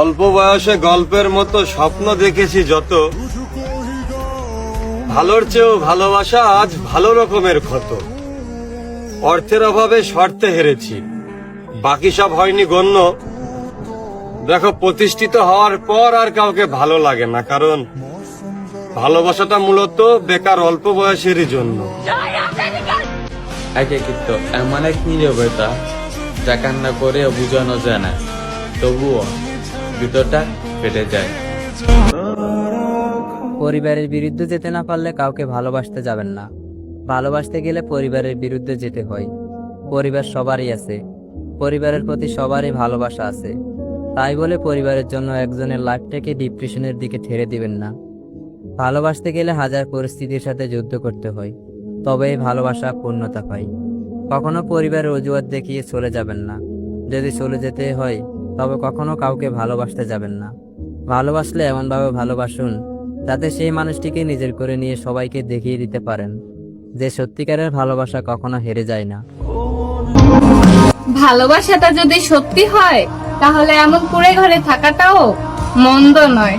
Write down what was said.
অল্প বয়সে গল্পের মতো স্বপ্ন দেখেছি যত, ভালোর চেয়েও ভালোবাসা আজ ভালো রকমের ক্ষত। অর্থের অভাবে শর্তে হেরেছি, বাকি সব হয়নি গণ্য। দেখো, প্রতিষ্ঠিত হওয়ার পর আর কাউকে ভালো লাগে না, কারণ ভালোবাসাটা মূলত বেকার অল্প বয়সেরই জন্য। একাকিত্ব এমন এক নীরবতা যা কান্না করেও বোঝানো যায় না, তবুও ভিতরটা ফেটে যায়। পরিবারের বিরুদ্ধে যেতে না পারলে কাউকে ভালোবাসতে যাবেন না। ভালোবাসতে গেলে পরিবারের বিরুদ্ধে যেতে হয়। পরিবার সবারই আছে, পরিবারের প্রতি সবারই ভালোবাসা আছে। তাই বলে পরিবারের জন্য একজনের লাইফটাকে ডিপ্রেশনের দিকে ঠেলে দিবেন না। ভালোবাসতে গেলে হাজার পরিস্থিতির সাথে যুদ্ধ করতে হয়, তবেই ভালোবাসা পূর্ণতা পায়। কখনো পরিবারের অজুহাত দেখিয়ে চলে যাবেন না। যদি চলে যেতে হয় তবে কখনো কাউকে ভালোবাসতে যাবেন না। ভালোবাসলে এমনভাবে ভালোবাসুন যাতে সেই মানুষটিকে নিজের করে নিয়ে সবাইকে দেখিয়ে দিতে পারেন যে সত্যিকারের ভালোবাসা কখনো হেরে যায় না। ভালোবাসাটা যদি সত্যি হয় তাহলে এমন কুঁড়ে ঘরে থাকাটাও মন্দ নয়।